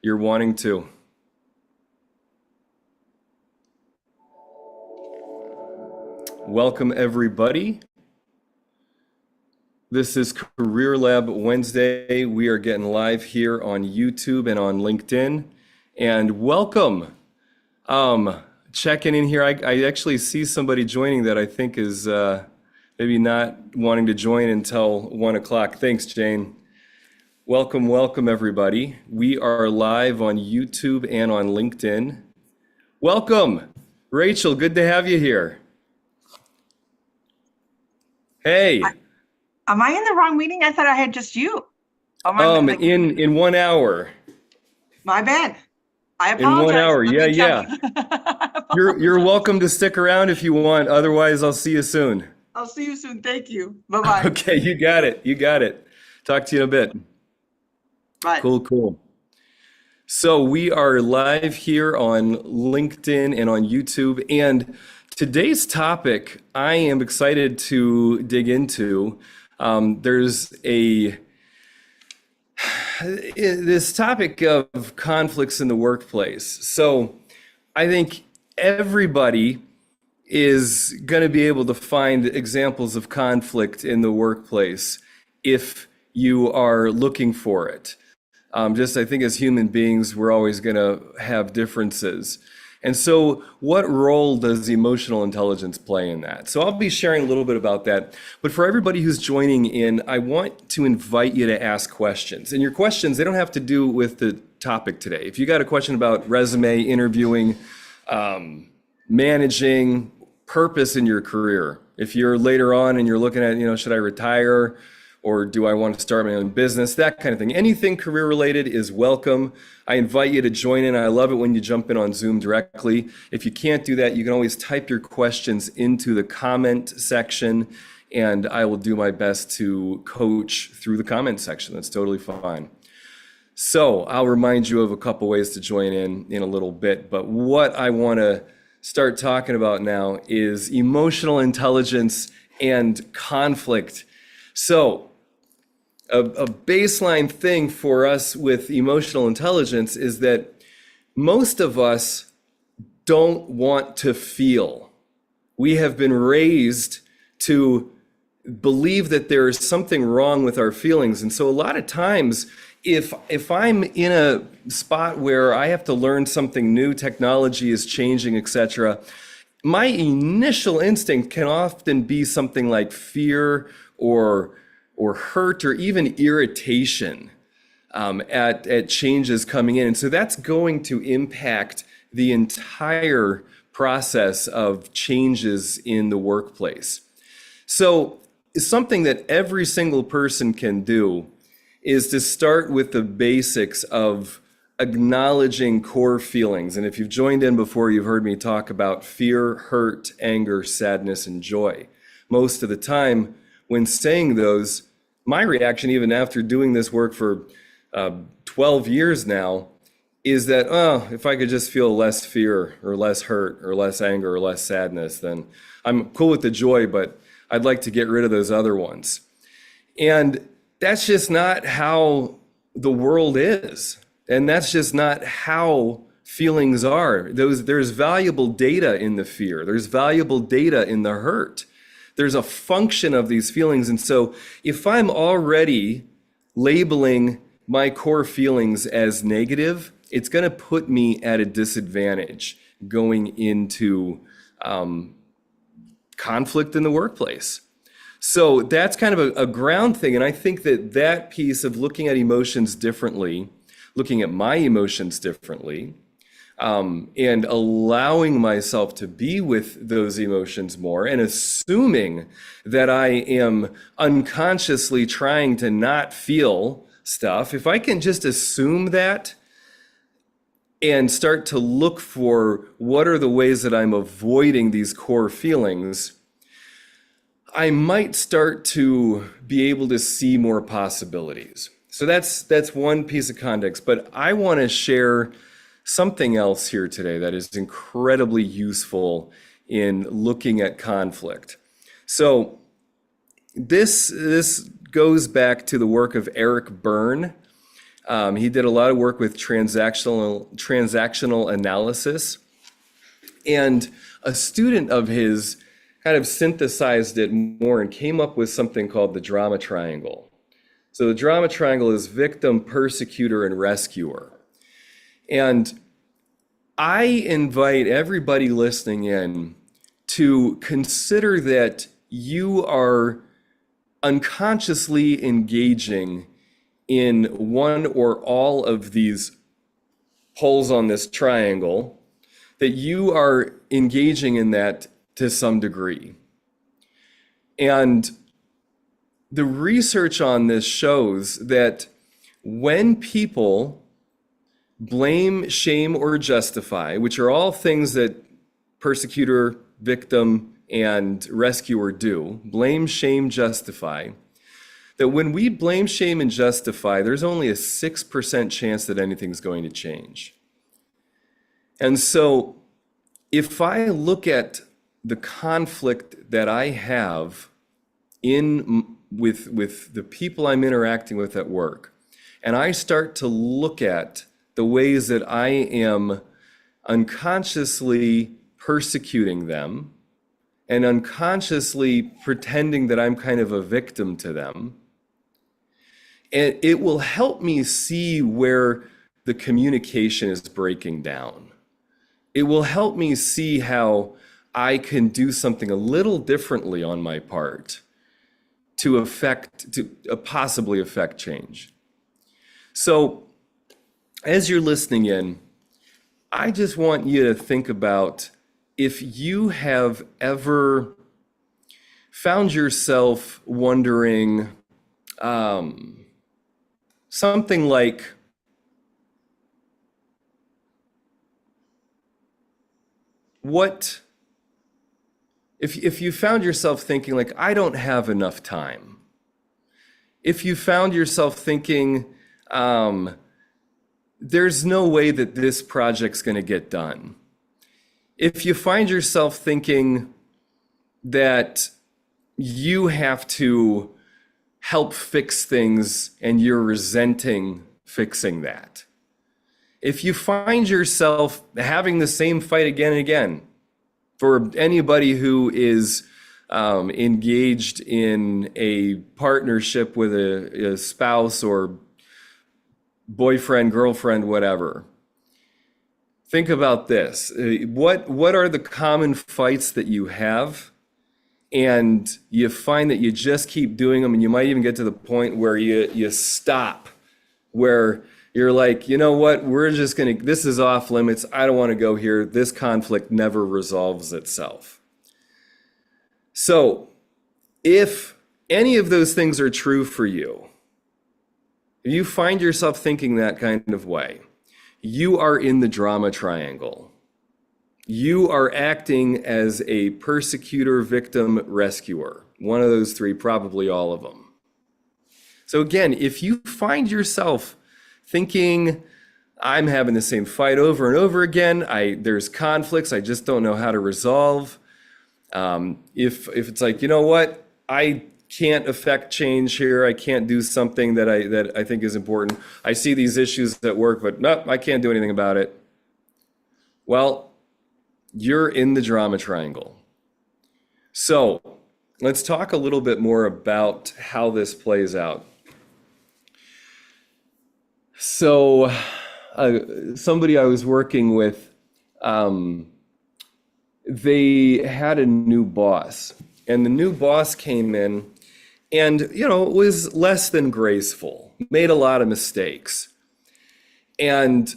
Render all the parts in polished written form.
You're wanting to. Welcome, everybody. This is Career Lab Wednesday. We are getting live here on YouTube and on LinkedIn. And welcome. Checking in here. I actually see somebody joining that I think is maybe not wanting to join until 1 o'clock. Thanks, Jane. Welcome, everybody. We are live on YouTube and on LinkedIn. Welcome, Rachel. Good to have you here. Hey. Am I in the wrong meeting? I thought I had just you. In 1 hour. My bad. I apologize. In 1 hour, yeah. You're welcome to stick around if you want. Otherwise, I'll see you soon. I'll see you soon. Thank you. Bye-bye. Okay, you got it. Talk to you in a bit. Bye. Cool. So we are live here on LinkedIn and on YouTube. And today's topic, I am excited to dig into. There's this topic of conflicts in the workplace. So I think everybody is going to be able to find examples of conflict in the workplace if you are looking for it. I think as human beings, we're always going to have differences. And so what role does emotional intelligence play in that? So I'll be sharing a little bit about that. But for everybody who's joining in, I want to invite you to ask questions. And your questions, they don't have to do with the topic today. If you got a question about resume, interviewing, managing, purpose in your career, if you're later on and you're looking at, should I retire? Or do I want to start my own business? That kind of thing. Anything career related is welcome. I invite you to join in. I love it when you jump in on Zoom directly. If you can't do that, you can always type your questions into the comment section, and I will do my best to coach through the comment section. That's totally fine. So I'll remind you of a couple ways to join in a little bit. But what I want to start talking about now is emotional intelligence and conflict. So a baseline thing for us with emotional intelligence is that most of us don't want to feel. We have been raised to believe that there is something wrong with our feelings. And so a lot of times, if I'm in a spot where I have to learn something new, technology is changing, etc., my initial instinct can often be something like fear or hurt or even irritation at changes coming in. And so that's going to impact the entire process of changes in the workplace. So something that every single person can do is to start with the basics of acknowledging core feelings. And if you've joined in before, you've heard me talk about fear, hurt, anger, sadness, and joy. Most of the time when saying those, my reaction, even after doing this work for 12 years now, is that, if I could just feel less fear or less hurt or less anger or less sadness, then I'm cool with the joy, but I'd like to get rid of those other ones. And that's just not how the world is. And that's just not how feelings are. There's valuable data in the fear. There's valuable data in the hurt. There's a function of these feelings. And so if I'm already labeling my core feelings as negative, it's going to put me at a disadvantage going into conflict in the workplace. So that's kind of a ground thing. And I think that piece of looking at emotions differently, looking at my emotions differently, and allowing myself to be with those emotions more and assuming that I am unconsciously trying to not feel stuff, if I can just assume that and start to look for what are the ways that I'm avoiding these core feelings, I might start to be able to see more possibilities. So that's one piece of context, but I want to share something else here today that is incredibly useful in looking at conflict. So this goes back to the work of Eric Berne. He did a lot of work with transactional analysis. And a student of his kind of synthesized it more and came up with something called the drama triangle. So the drama triangle is victim, persecutor, and rescuer. And I invite everybody listening in to consider that you are unconsciously engaging in one or all of these poles on this triangle, that you are engaging in that to some degree. And the research on this shows that when people blame, shame, or justify, which are all things that persecutor, victim, and rescuer do, blame, shame, justify, that when we blame, shame, and justify, there's only a 6% chance that anything's going to change. And so if I look at the conflict that I have with the people I'm interacting with at work, and I start to look at the ways that I am unconsciously persecuting them and unconsciously pretending that I'm kind of a victim to them, and it will help me see where the communication is breaking down. It will help me see how I can do something a little differently on my part to possibly affect change. So as you're listening in, I just want you to think about if you have ever found yourself wondering something like, what if you found yourself thinking like, I don't have enough time? If you found yourself thinking, there's no way that this project's going to get done. If you find yourself thinking that you have to help fix things and you're resenting fixing that. If you find yourself having the same fight again and again, for anybody who is engaged in a partnership with a spouse or boyfriend, girlfriend, whatever, think about this. What are the common fights that you have? And you find that you just keep doing them, and you might even get to the point where you stop, where you're like, you know what, this is off limits. I don't want to go here. This conflict never resolves itself. So if any of those things are true for you, if you find yourself thinking that kind of way, you are in the drama triangle. You are acting as a persecutor, victim, rescuer. One of those three, probably all of them. So again, if you find yourself thinking, I'm having the same fight over and over again, there's conflicts I just don't know how to resolve. If it's like, you know what, I can't affect change here, I can't do something that I think is important. I see these issues at work, but no, I can't do anything about it. Well, you're in the drama triangle. So let's talk a little bit more about how this plays out. So somebody I was working with, they had a new boss, and the new boss came in and, was less than graceful, made a lot of mistakes. And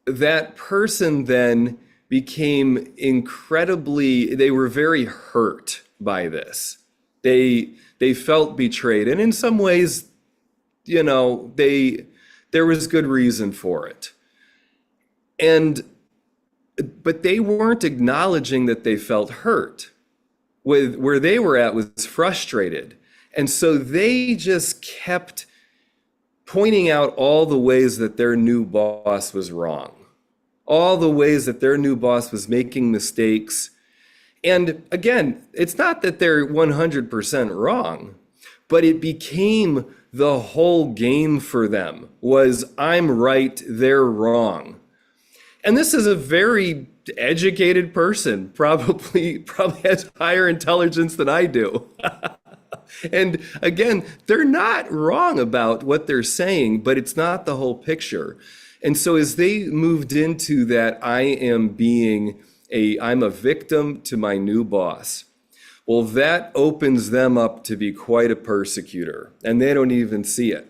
that person then became they were very hurt by this. They felt betrayed. And in some ways, there was good reason for it. But they weren't acknowledging that they felt hurt. Where they were at was frustrated. And so they just kept pointing out all the ways that their new boss was wrong. All the ways that their new boss was making mistakes. And again, it's not that they're 100% wrong, but it became the whole game for them was I'm right, they're wrong. And this is a very educated person, probably has higher intelligence than I do. And again, they're not wrong about what they're saying, but it's not the whole picture. And so as they moved into that, I'm a victim to my new boss. Well, that opens them up to be quite a persecutor, and they don't even see it.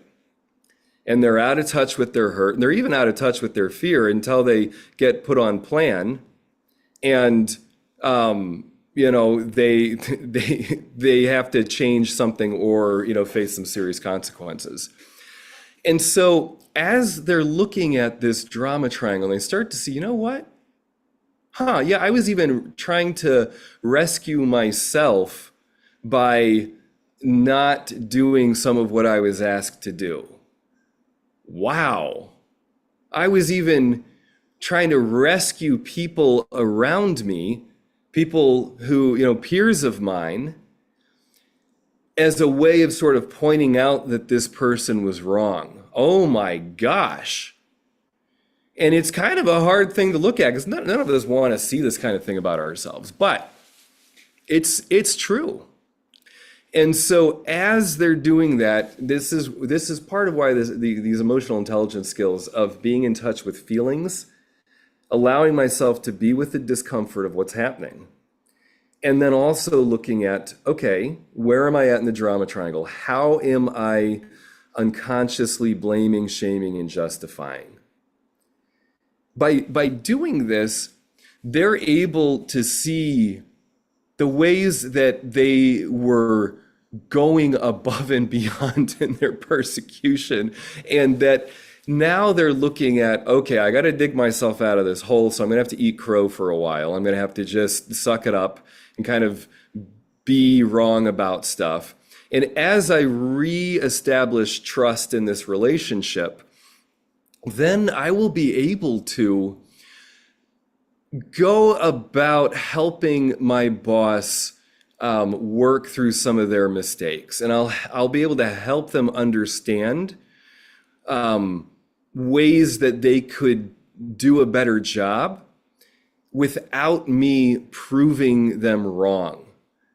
And they're out of touch with their hurt, and they're even out of touch with their fear until they get put on plan. And they have to change something or face some serious consequences. And so as they're looking at this drama triangle, they start to see, you know what? Yeah, I was even trying to rescue myself by not doing some of what I was asked to do. Wow. I was even trying to rescue people around me, people who, peers of mine, as a way of sort of pointing out that this person was wrong. Oh my gosh. And it's kind of a hard thing to look at because none of us want to see this kind of thing about ourselves, but it's true. And so as they're doing that, this is part of why these emotional intelligence skills of being in touch with feelings, allowing myself to be with the discomfort of what's happening. And then also looking at, okay, where am I at in the drama triangle? How am I unconsciously blaming, shaming, and justifying? By doing this, they're able to see the ways that they were going above and beyond in their persecution, and that now they're looking at, okay, I got to dig myself out of this hole, so I'm going to have to eat crow for a while. I'm going to have to just suck it up and kind of be wrong about stuff. And as I reestablish trust in this relationship, then I will be able to go about helping my boss work through some of their mistakes. And I'll be able to help them understand ways that they could do a better job without me proving them wrong.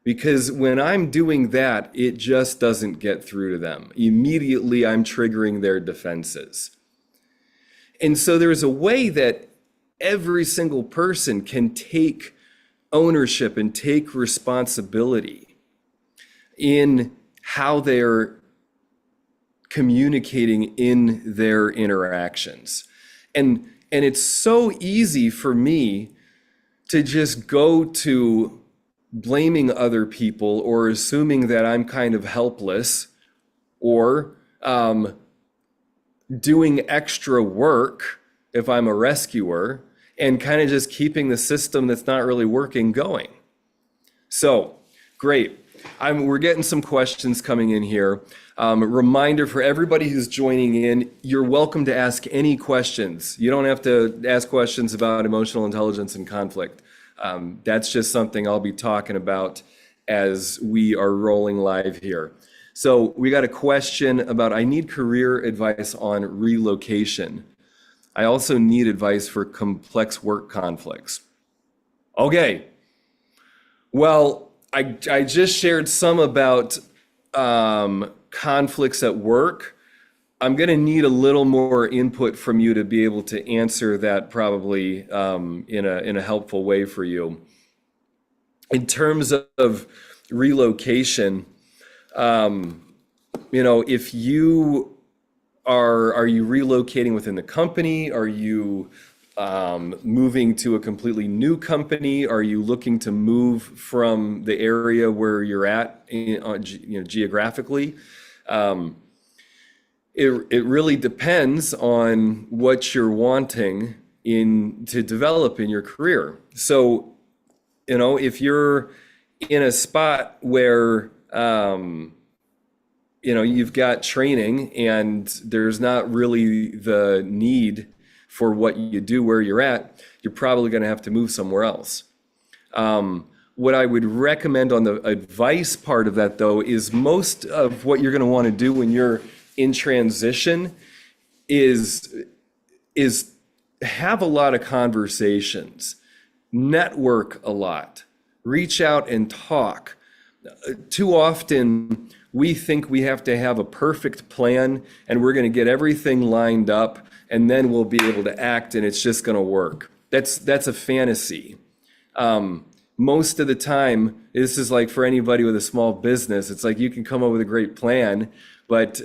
Because when I'm doing that, it just doesn't get through to them. Immediately, I'm triggering their defenses. And so there's a way that every single person can take ownership and take responsibility in how they're communicating in their interactions. And it's so easy for me to just go to blaming other people or assuming that I'm kind of helpless or doing extra work if I'm a rescuer and kind of just keeping the system that's not really working going. So, great. We're getting some questions coming in here. Reminder for everybody who's joining in, you're welcome to ask any questions. You don't have to ask questions about emotional intelligence and conflict. That's just something I'll be talking about as we are rolling live here. So we got a question about, I need career advice on relocation. I also need advice for complex work conflicts. Okay. Well, I just shared some about conflicts at work. I'm going to need a little more input from you to be able to answer that probably in a helpful way for you. In terms of relocation, if you are you relocating within the company? Are you moving to a completely new company? Are you looking to move from the area where you're at, geographically? It really depends on what you're wanting to develop in your career. So, if you're in a spot where you've got training and there's not really the need for what you do where you're at, you're probably going to have to move somewhere else. What I would recommend on the advice part of that, though, is most of what you're going to want to do when you're in transition is have a lot of conversations, network a lot, reach out and talk. Too often we think we have to have a perfect plan and we're going to get everything lined up and then we'll be able to act and it's just going to work. That's a fantasy. Most of the time, this is like for anybody with a small business, it's like you can come up with a great plan, but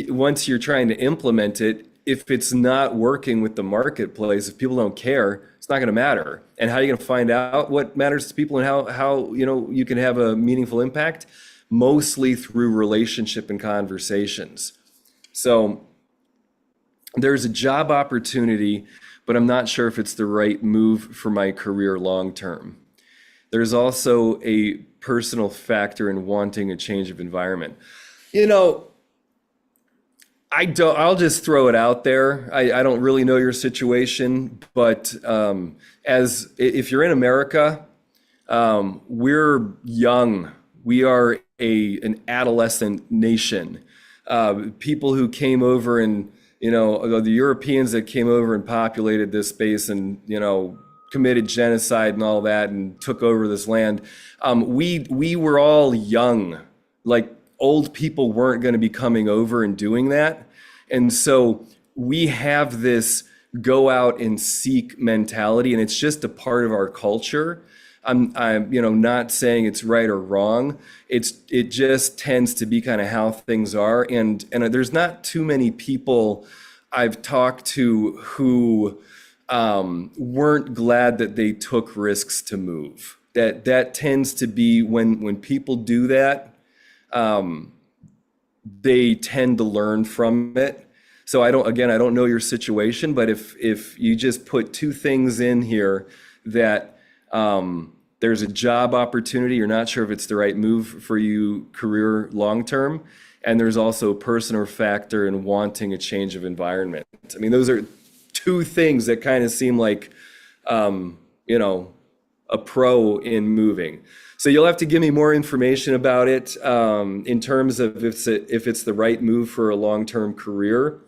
once you're trying to implement it, if it's not working with the marketplace, if people don't care, it's not going to matter. And how are you going to find out what matters to people and how you can have a meaningful impact? Mostly through relationship and conversations. So there's a job opportunity, but I'm not sure if it's the right move for my career long term. There's also a personal factor in wanting a change of environment. I'll just throw it out there. I don't really know your situation, but as if you're in America, we're young. We are an adolescent nation. People who came over and, the Europeans that came over and populated this space and, committed genocide and all that and took over this land. We were all young. Like old people weren't going to be coming over and doing that. And so we have this go out and seek mentality, and it's just a part of our culture. I'm not saying it's right or wrong. It just tends to be kind of how things are. And there's not too many people I've talked to who weren't glad that they took risks to move. That tends to be when people do that, they tend to learn from it. So I don't know your situation, but if you just put two things in here that there's a job opportunity, you're not sure if it's the right move for you career long term, and there's also a personal factor in wanting a change of environment. I mean, those are two things that kind of seem like a pro in moving. So you'll have to give me more information about it in terms of if it's the right move for a long-term career.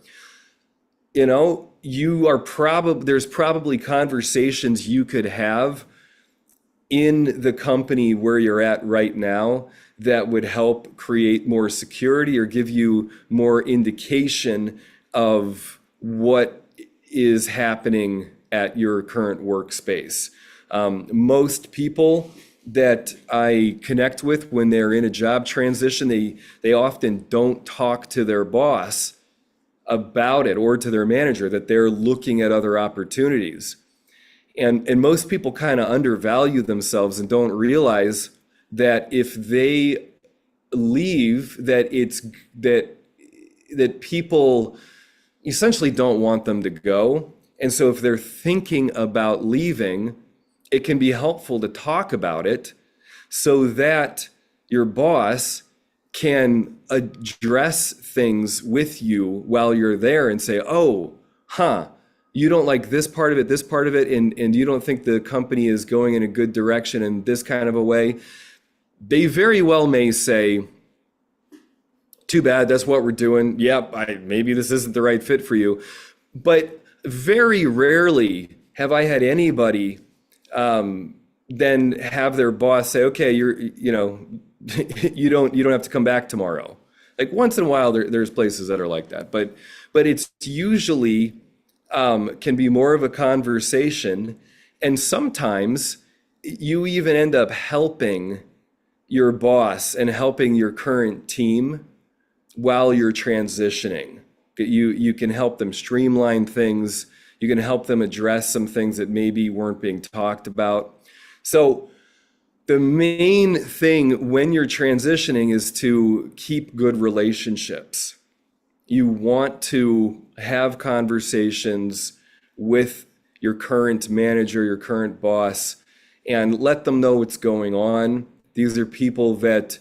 There's probably conversations you could have in the company where you're at right now that would help create more security or give you more indication of what is happening at your current workspace. Most people that I connect with when they're in a job transition, they often don't talk to their boss about it or to their manager that they're looking at other opportunities. And most people kind of undervalue themselves and don't realize that if they leave, that people essentially don't want them to go. And so if they're thinking about leaving, it can be helpful to talk about it so that your boss can address things with you while you're there and say, you don't like this part of it, and you don't think the company is going in a good direction in this kind of a way. They very well may say, too bad, that's what we're doing. Yep, maybe this isn't the right fit for you. But very rarely have I had anybody then have their boss say, okay, you don't have to come back tomorrow. Like once in a while, there's places that are like that, but it's usually can be more of a conversation, and sometimes you even end up helping your boss and helping your current team while you're transitioning. You can help them streamline things. You can help them address some things that maybe weren't being talked about. So the main thing when you're transitioning is to keep good relationships. You want to have conversations with your current manager, your current boss, and let them know what's going on. These are people that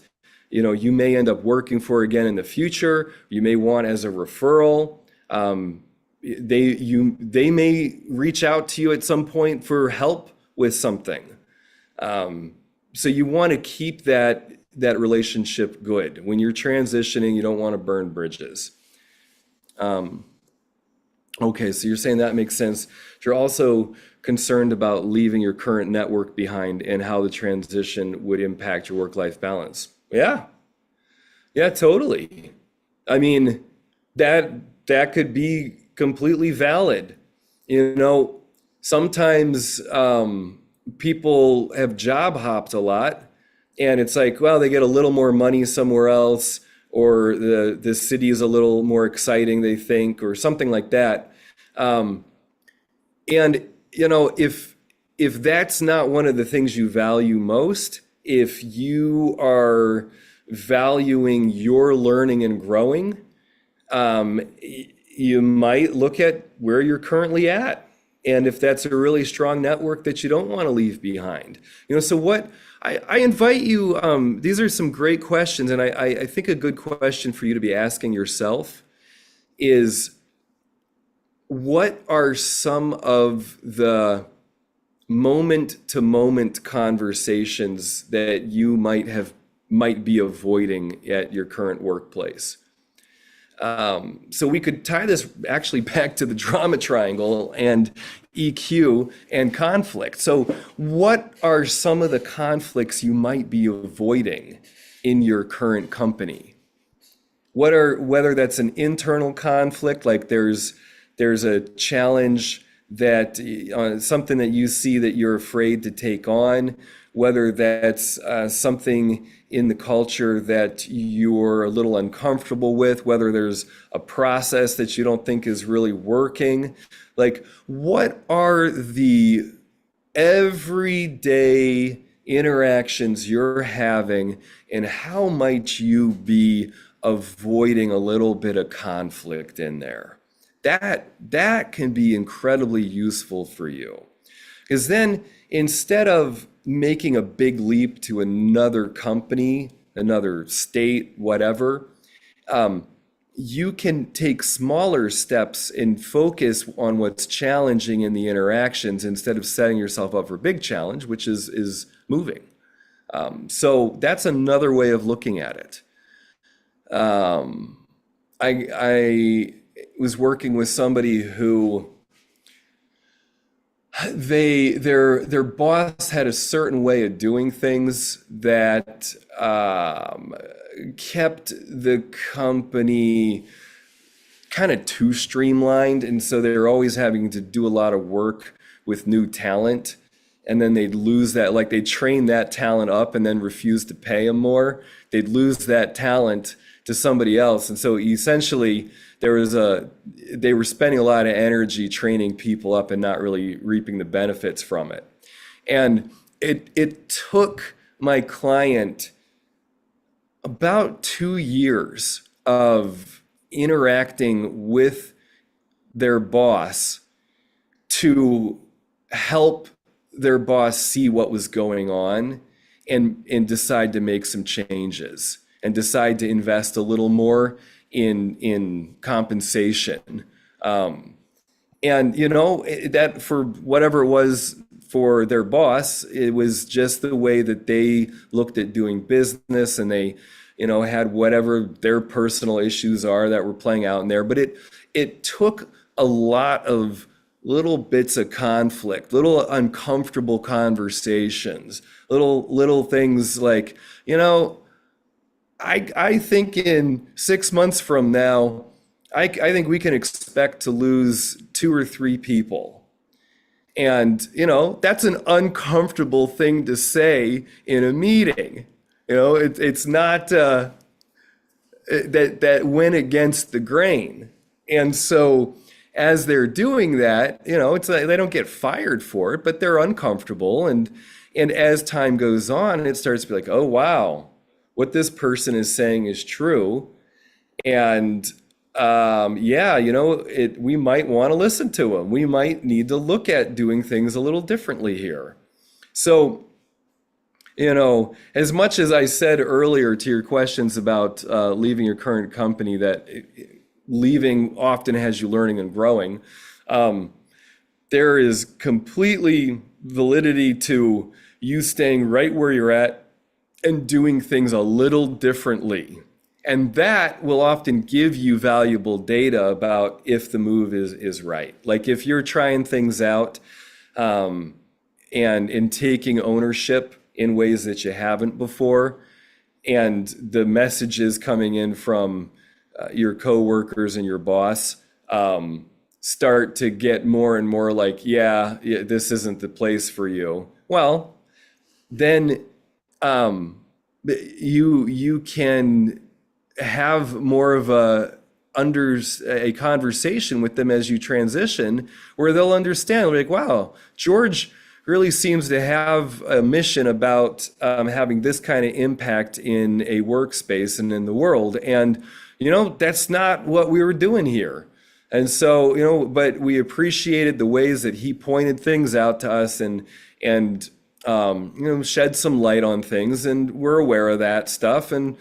you may end up working for again in the future. You may want as a referral. They may reach out to you at some point for help with something. So you want to keep that that relationship good. When you're transitioning, you don't want to burn bridges. Okay, so you're saying that makes sense. You're also concerned about leaving your current network behind and how the transition would impact your work-life balance. Yeah, totally. I mean, that could be completely valid. You know, sometimes people have job hopped a lot, and it's like, well, they get a little more money somewhere else, or the city is a little more exciting, they think, or something like that. And you know, if that's not one of the things you value most, if you are valuing your learning and growing, you might look at where you're currently at. And if that's a really strong network that you don't want to leave behind. You know, so what I invite you, these are some great questions. And I think a good question for you to be asking yourself is, what are some of the moment to moment conversations that you might be avoiding at your current workplace? So we could tie this actually back to the drama triangle and EQ and conflict. So what are some of the conflicts you might be avoiding in your current company? Whether that's an internal conflict, like there's a challenge that something that you see that you're afraid to take on, whether that's something in the culture that you're a little uncomfortable with, whether there's a process that you don't think is really working. Like, what are the everyday interactions you're having, and how might you be avoiding a little bit of conflict in there? That can be incredibly useful for you. Because then, instead of making a big leap to another company, another state, whatever, you can take smaller steps and focus on what's challenging in the interactions instead of setting yourself up for a big challenge, which is moving. So that's another way of looking at it. I was working with somebody who their boss had a certain way of doing things that kept the company kind of too streamlined, and so they were always having to do a lot of work with new talent, and then they'd lose that, like they'd train that talent up and then refuse to pay them more. They'd lose that talent to somebody else, and so essentially they were spending a lot of energy training people up and not really reaping the benefits from it. And it took my client about 2 years of interacting with their boss to help their boss see what was going on and decide to make some changes and decide to invest a little more in compensation. And you know, that for whatever it was for their boss, it was just the way that they looked at doing business, and they, you know, had whatever their personal issues are that were playing out in there. But it took a lot of little bits of conflict, little uncomfortable conversations, little things like, you know, I think in 6 months from now, I think we can expect to lose 2 or 3 people. And, you know, that's an uncomfortable thing to say in a meeting. You know, it's not that went against the grain. And so as they're doing that, you know, it's like they don't get fired for it, but they're uncomfortable. And as time goes on, it starts to be like, oh, wow, what this person is saying is true. And yeah, you know, we might want to listen to them. We might need to look at doing things a little differently here. So, you know, as much as I said earlier to your questions about leaving your current company, that leaving often has you learning and growing, there is completely validity to you staying right where you're at and doing things a little differently. And that will often give you valuable data about if the move is right. Like if you're trying things out and in taking ownership in ways that you haven't before, and the messages coming in from your coworkers and your boss start to get more and more like, yeah, this isn't the place for you. Well, then you can have more of a conversation with them as you transition, where they'll understand, like, wow, George really seems to have a mission about having this kind of impact in a workspace and in the world. And, that's not what we were doing here. And so, but we appreciated the ways that he pointed things out to us and shed some light on things, and we're aware of that stuff. And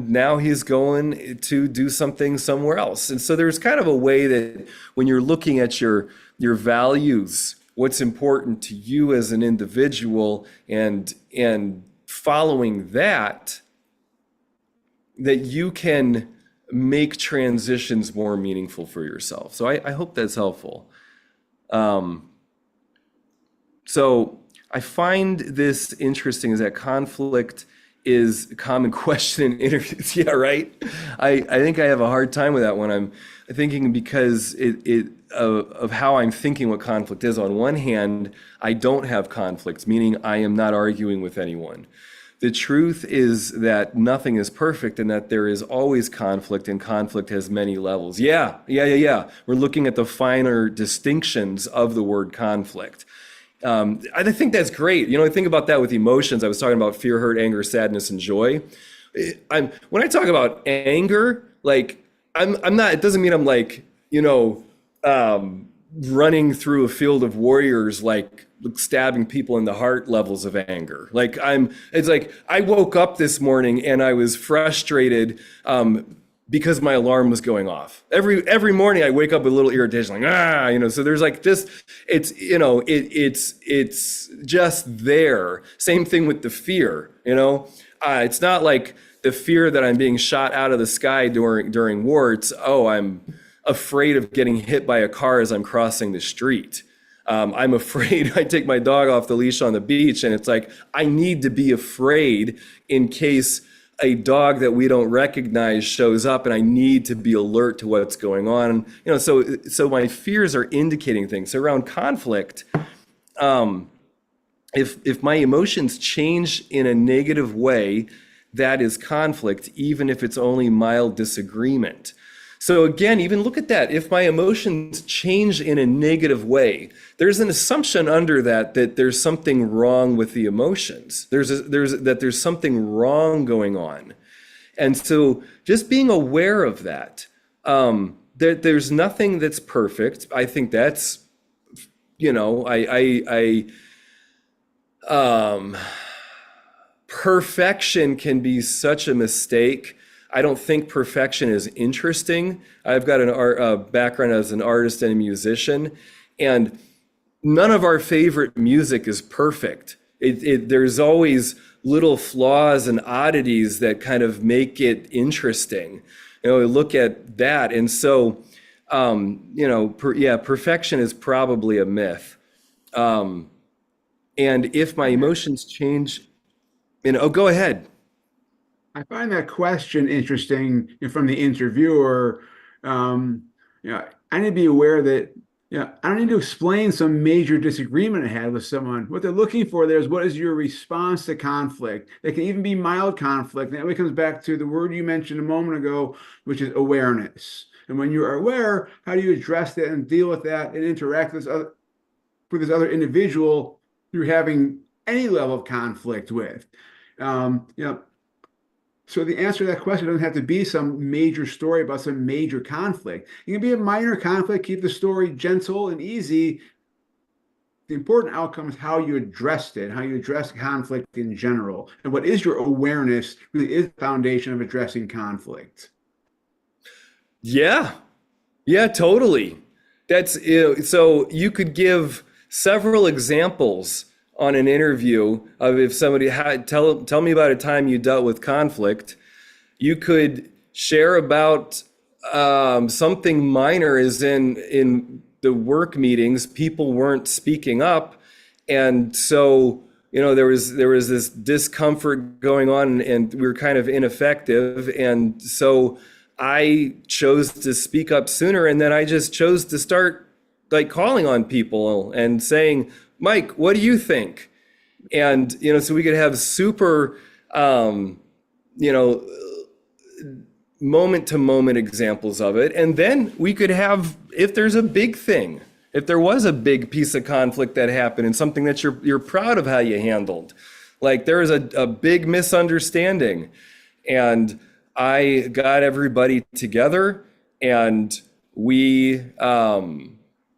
now he's going to do something somewhere else. And so there's kind of a way that when you're looking at your values, what's important to you as an individual, and following that you can make transitions more meaningful for yourself. So I hope that's helpful. So I find this interesting, is that conflict is a common question in interviews. Yeah, right. I think I have a hard time with that when I'm thinking, because of how I'm thinking what conflict is. On one hand, I don't have conflicts, meaning I am not arguing with anyone. The truth is that nothing is perfect, and that there is always conflict, and conflict has many levels. Yeah. We're looking at the finer distinctions of the word conflict. I think that's great. I think about that with emotions. I was talking about fear, hurt, anger, sadness, and joy. When I talk about anger, like I'm not, it doesn't mean I'm like, running through a field of warriors, like stabbing people in the heart levels of anger. It's like I woke up this morning and I was frustrated because my alarm was going off. Every morning I wake up with a little irritation, like, so there's like this, it's just there. Same thing with the fear, it's not like the fear that I'm being shot out of the sky during war. It's, I'm afraid of getting hit by a car as I'm crossing the street. I'm afraid. I take my dog off the leash on the beach, and it's like, I need to be afraid in case a dog that we don't recognize shows up, and I need to be alert to what's going on. So my fears are indicating things. So around conflict, if my emotions change in a negative way, that is conflict, even if it's only mild disagreement. So again, even look at that. If my emotions change in a negative way, there's an assumption under that there's something wrong with the emotions. There's something wrong going on. And so just being aware of that, there's nothing that's perfect. I think that's, perfection can be such a mistake. I don't think perfection is interesting. I've got a background as an artist and a musician, and none of our favorite music is perfect. There's always little flaws and oddities that kind of make it interesting. Look at that. And so, perfection is probably a myth. And if my emotions change, go ahead. I find that question interesting from the interviewer. I need to be aware that I don't need to explain some major disagreement I had with someone. What they're looking for there is, what is your response to conflict? It can even be mild conflict. And that comes back to the word you mentioned a moment ago, which is awareness. And when you are aware, how do you address that and deal with that and interact with this other individual you're having any level of conflict with? So the answer to that question doesn't have to be some major story about some major conflict. It can be a minor conflict. Keep the story gentle and easy. The important outcome is how you addressed it, how you address conflict in general. And what is your awareness really is the foundation of addressing conflict. Yeah, totally. That's, so you could give several examples on an interview of if somebody had, tell me about a time you dealt with conflict. You could share about something minor, as in the work meetings, people weren't speaking up. And so, there was this discomfort going on, and we were kind of ineffective. And so I chose to speak up sooner, and then I just chose to start like calling on people and saying, Mike, what do you think? And, so we could have super, moment to moment examples of it. And then we could have, if there's a big thing, if there was a big piece of conflict that happened and something that you're proud of how you handled, like there was a big misunderstanding, and I got everybody together and we,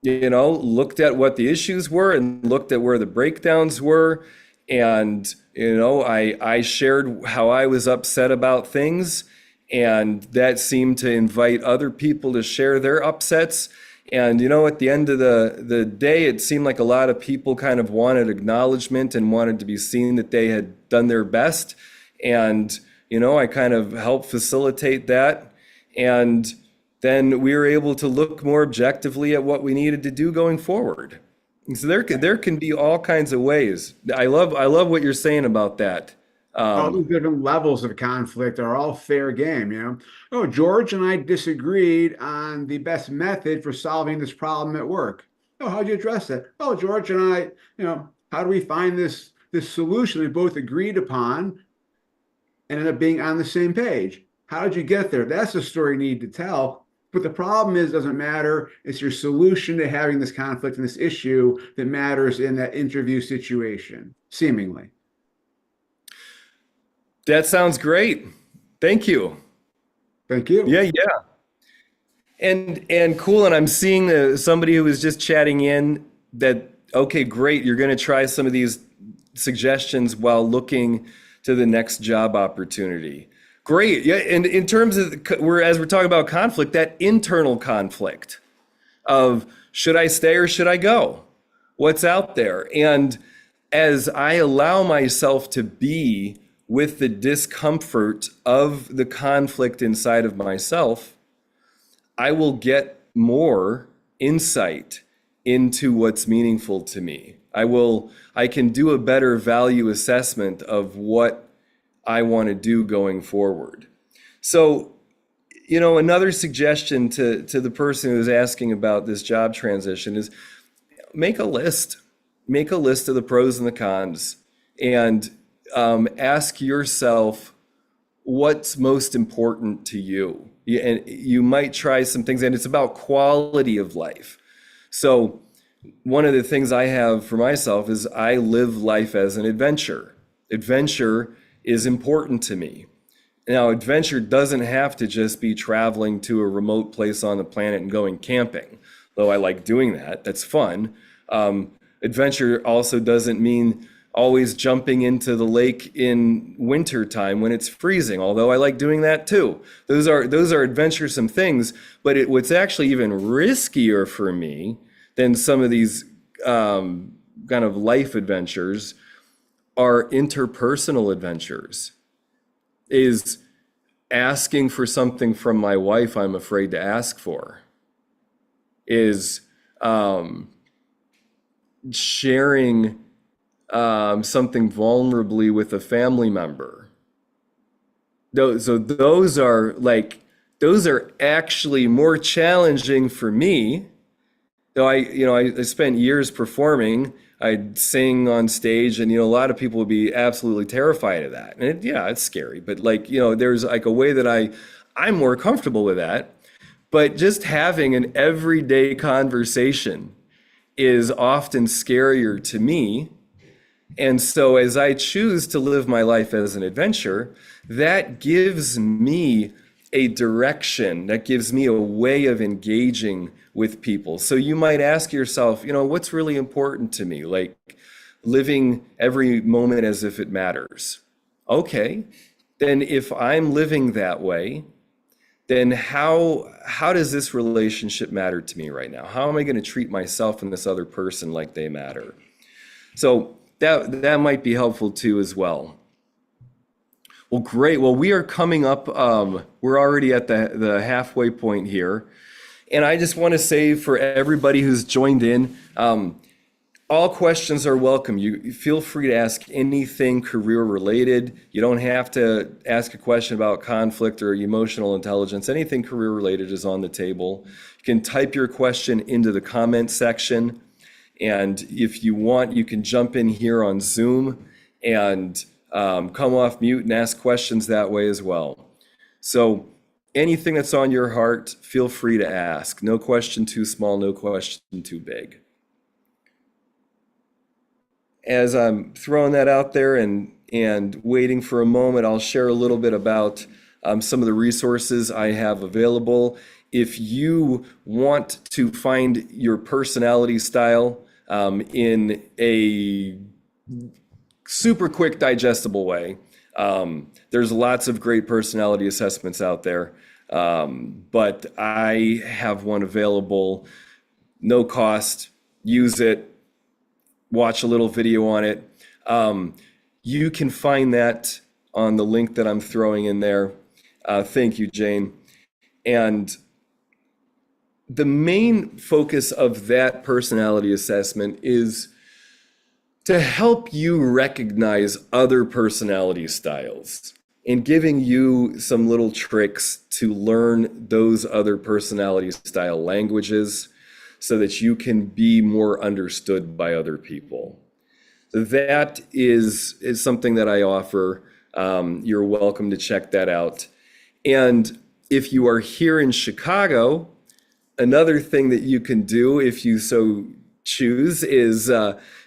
looked at what the issues were and looked at where the breakdowns were. And, I shared how I was upset about things, and that seemed to invite other people to share their upsets. And, at the end of the day, it seemed like a lot of people kind of wanted acknowledgement and wanted to be seen that they had done their best. And, I kind of helped facilitate that. And then we were able to look more objectively at what we needed to do going forward. And so there can be all kinds of ways. I love what you're saying about that. All the different levels of conflict are all fair game. Oh, George and I disagreed on the best method for solving this problem at work. Oh, how'd you address that? Oh, George and I, how do we find this solution we both agreed upon and end up being on the same page? How did you get there? That's the story you need to tell. But the problem is, it doesn't matter. It's your solution to having this conflict and this issue that matters in that interview situation, seemingly. That sounds great. Thank you. Thank you. Yeah. And cool. And I'm seeing somebody who was just chatting in that, okay, great. You're going to try some of these suggestions while looking to the next job opportunity. Great. Yeah. And in terms of, as we're talking about conflict, that internal conflict of should I stay or should I go? What's out there? And as I allow myself to be with the discomfort of the conflict inside of myself, I will get more insight into what's meaningful to me. I can do a better value assessment of what I want to do going forward. So, another suggestion to the person who's asking about this job transition is make a list. Make a list of the pros and the cons, and ask yourself what's most important to you. And you might try some things, and it's about quality of life. So one of the things I have for myself is I live life as an adventure. Adventure is important to me. Now, adventure doesn't have to just be traveling to a remote place on the planet and going camping, though I like doing that. That's fun. Adventure also doesn't mean always jumping into the lake in winter time when it's freezing, although I like doing that too. Those are adventuresome things, but what's actually even riskier for me than some of these kind of life adventures are interpersonal adventures. Is asking for something from my wife I'm afraid to ask for. Is sharing something vulnerably with a family member. Those are actually more challenging for me. Though I spent years performing. I'd sing on stage, and a lot of people would be absolutely terrified of that. And it's scary, but there's like a way that I'm more comfortable with that. But just having an everyday conversation is often scarier to me. And so as I choose to live my life as an adventure, that gives me a direction, that gives me a way of engaging with people. So you might ask yourself, what's really important to me? Like living every moment as if it matters. Okay, then if I'm living that way, then how does this relationship matter to me right now? How am I going to treat myself and this other person like they matter? So that might be helpful too as well. Well, great. Well, we are coming up. We're already at the halfway point here. And I just want to say for everybody who's joined in, all questions are welcome. You feel free to ask anything career related. You don't have to ask a question about conflict or emotional intelligence. Anything career related is on the table. You can type your question into the comment section. And if you want, you can jump in here on Zoom and come off mute and ask questions that way as well. So anything that's on your heart, feel free to ask. No question too small, no question too big. As I'm throwing that out there and waiting for a moment, I'll share a little bit about some of the resources I have available. If you want to find your personality style in a super quick, digestible way, there's lots of great personality assessments out there, but I have one available, no cost, use it, watch a little video on it. You can find that on the link that I'm throwing in there. Thank you, Jane. And the main focus of that personality assessment is to help you recognize other personality styles and giving you some little tricks to learn those other personality style languages so that you can be more understood by other people. So that is something that I offer. You're welcome to check that out. And if you are here in Chicago, another thing that you can do if you so choose is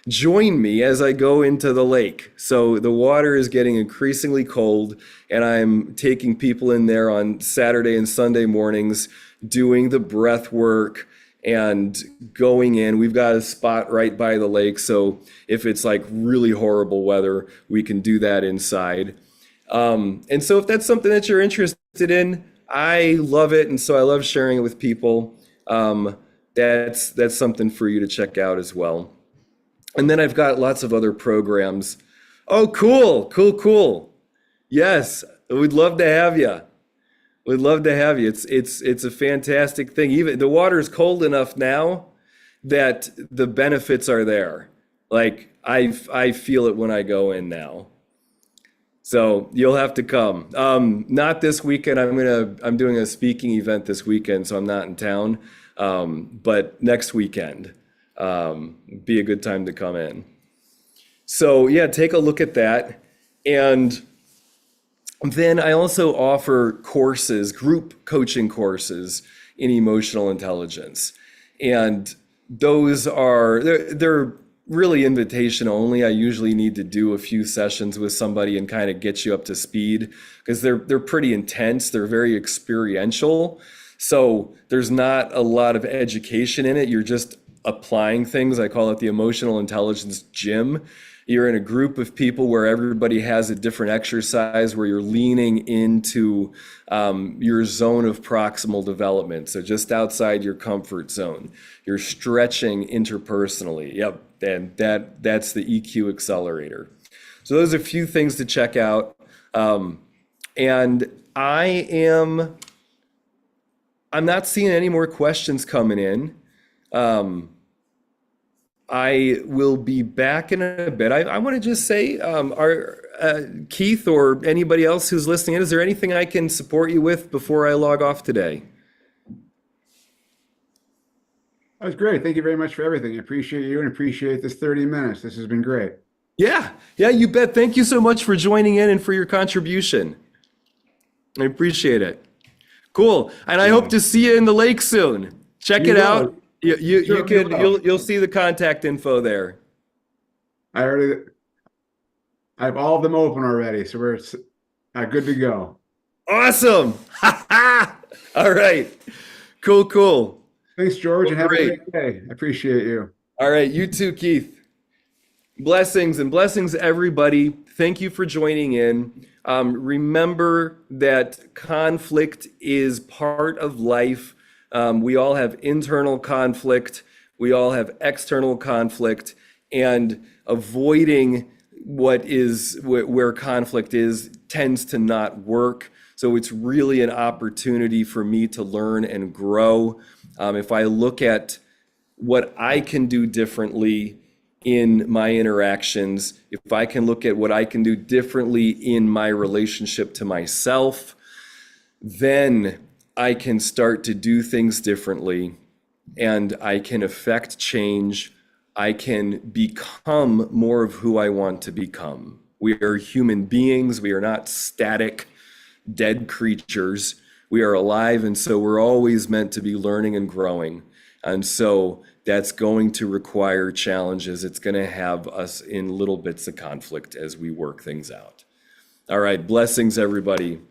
join me as I go into the lake. So the water is getting increasingly cold, and I'm taking people in there on Saturday and Sunday mornings doing the breath work and going in. We've got a spot right by the lake, so if it's like really horrible weather, we can do that inside. And so if that's something that you're interested in, I love it, and so I love sharing it with people. That's something for you to check out as well. And then I've got lots of other programs. Oh, cool. Yes, we'd love to have you. We'd love to have you. It's a fantastic thing. Even the water is cold enough now that the benefits are there. Like I feel it when I go in now. So you'll have to come. Not this weekend. I'm doing a speaking event this weekend, so I'm not in town. But next weekend, be a good time to come in. So yeah, take a look at that. And then I also offer courses, group coaching courses in emotional intelligence. And those they're really invitation only. I usually need to do a few sessions with somebody and kind of get you up to speed because they're pretty intense. They're very experiential. So there's not a lot of education in it. You're just applying things. I call it the emotional intelligence gym. You're in a group of people where everybody has a different exercise where you're leaning into your zone of proximal development. So just outside your comfort zone, you're stretching interpersonally. Yep, and that's the EQ accelerator. So those are a few things to check out. And I'm not seeing any more questions coming in. I will be back in a bit. I want to just say, Keith or anybody else who's listening in, is there anything I can support you with before I log off today? That was great. Thank you very much for everything. I appreciate you and appreciate this 30 minutes. This has been great. Yeah, you bet. Thank you so much for joining in and for your contribution. I appreciate it. Cool. And I hope to see you in the lake soon. Check it out. You'll see the contact info there. I have all of them open already, so we're good to go. Awesome. All right. Cool. Thanks, George, and have a great day. I appreciate you. All right, you too, Keith. Blessings and blessings, everybody. Thank you for joining in. Remember that conflict is part of life. We all have internal conflict. We all have external conflict. and avoiding where conflict is tends to not work. So it's really an opportunity for me to learn and grow. If I look at what I can do differently in my interactions, if I can look at what I can do differently in my relationship to myself, then I can start to do things differently and I can affect change. I can become more of who I want to become. We are human beings. We are not static, dead creatures. We are alive, and so we're always meant to be learning and growing. And so that's going to require challenges. It's going to have us in little bits of conflict as we work things out. All right, blessings, everybody.